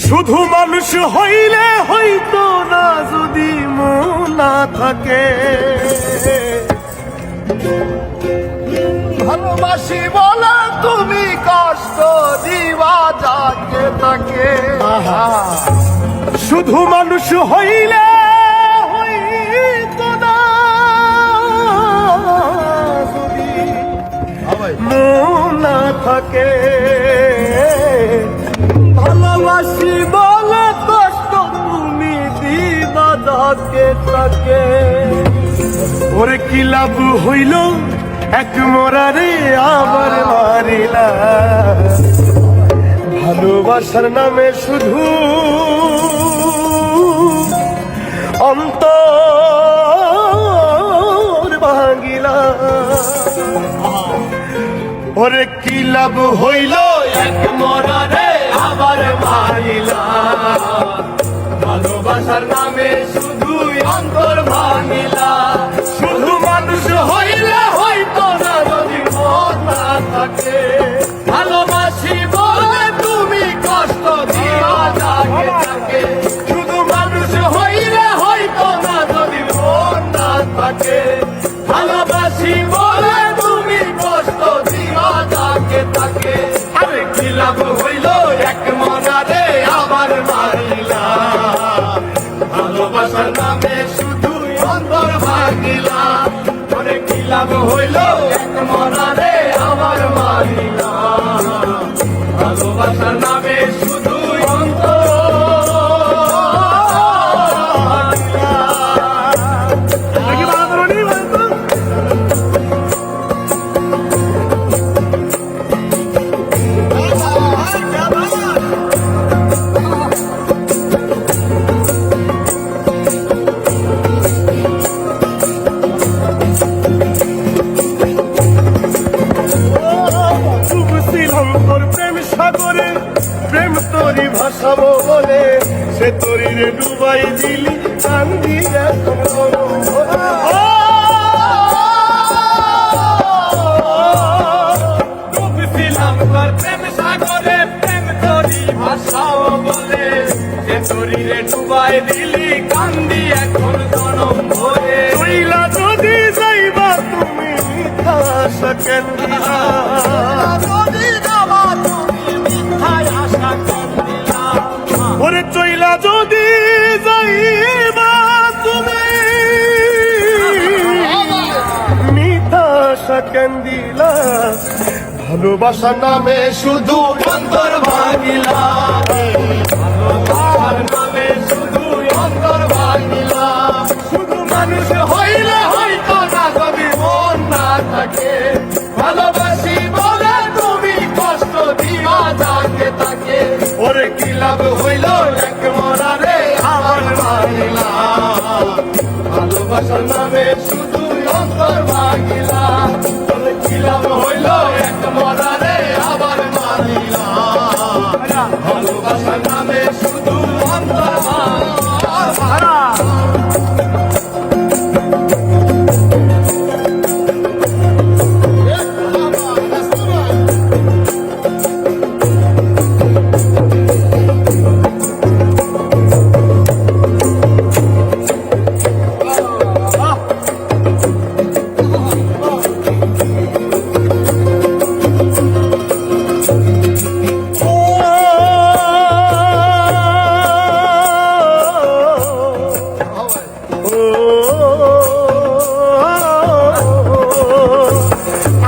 শুধু মানুষ হইলে হইতো না যদি মন না থাকে। ভালোবাসি বলে তুমি কষ্ট দিবা যাকে তাকে। শুধু মানুষ হইলে হইতো না যদি মন না থাকে। ভালোবাসি বলে কষ্ট তুমি দিবা যাকে তাকে। ওরে কি লাভ হইল এক মরারে আবার মারিলা। ভালোবাসার নামে শুধু অন্তর ভাঙিলা। ওরে কি লাভ হইল এক মরারে আবার মারিলা। ভালোবাসার নামে শুধু অন্তর ভাঙিলা। শুধু মানুষ হইলে হইতো না যদি মন না থাকে। ভালোবাসি বলে তুমি কষ্ট দিবা যাকে তাকে। শুধু মানুষ হইলে হইতো না যদি মন না থাকে। ভালোবাসি বলে তুমি কষ্ট দিবা যাকে তাকে। আরে কি লাভ হইল এক মনারে আবার মারিলা। ভালোবাসার নামে শুধু অন্তর ভাঙিলা। ওরে কি লাভ হইল এক মনারে আবার মারিলা। ভালোবাসার নামে শুধু অন্তর ভাঙিলা। প্রেম তোরি ভাসাবো বলে সে তোরি রে ডুবাই দিলি কান্দি এখন ডুবছিলাম তোর প্রেম সাগরে। প্রেম তোরি ভাষাও বলে সে তোরি রে ডুবাই দিলি কান্দি এখন জনম ভরে। চইলা যদি যাইবা তুমি মিথ্যা আশা কেন দিলা। ওরে চইলা যদি যাইবা তুমি মিথ্যা আশা কেন দিলা। ভালোবাসা নামে শুধু অন্তর ভাঙিলা। ভালোবাসার নামে শুধু অন্তর ভাঙিলা। শুধু মানুষ হইলে হইতো না যদি মন না থাকে। ভালোবাসি বলে তুমি কষ্ট দিবা যাকে তাকে। ওরে কি লাভ হইল এক মরারে আবার মারিলা। ভালোবাসার নামে শুধু অন্তর ভাঙিলা। তবে কি লাভ হইল এক মরারে আবার মারিলা। ভালোবাসার নামে শুধু অন্তর ভাঙিলা।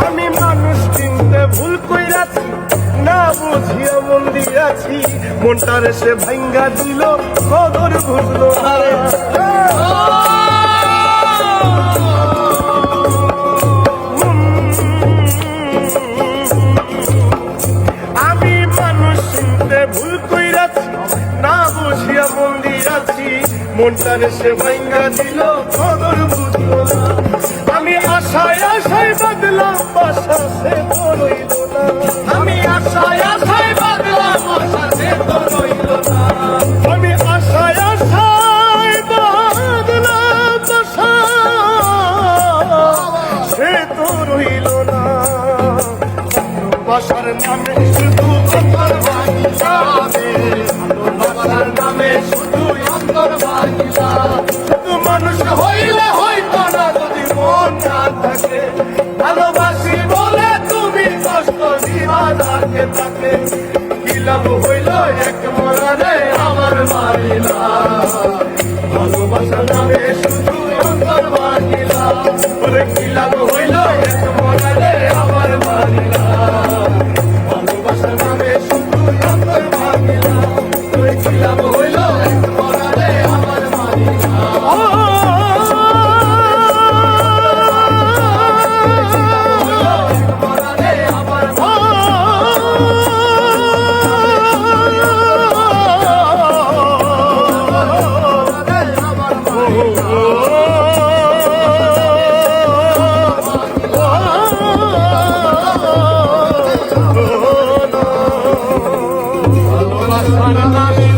আমি মানুষ চিনতে ভুল কইরাছি না বুঝিয়া মন দিয়াছি। মনটারে সে ভাঙ্গা দিল কদর বুঝলো না। আমি মানুষ চিনতে ভুল কইরাছি না বুঝিয়া মন দিয়াছি। মনটারে সে ভাঙ্গা দিল কদর বুঝলো না। আমি আশায় আশায় বাদলাম বাসা সে তো রইল না। আমি আশায় আশায় বাদলাম আশা সে তো রইল না। আমি আশায় আশায় বাদলাম বাসা সে তো রইল না। ভালোবাসার নামে শুধু অন্তর ভাঙিলাম। এক মরারে আমার মারিলা ভালোবাসা নামে শুধু অন্তর ভাঙিলা ওরে কি লাভ হইল এক মরারে আমার মারিলা ভালোবাসা নামে শুধু অন্তর ভাঙিলা ওরে কি লাভ হইল এক মরারে আমার মারিলা ভালোবাসার নামে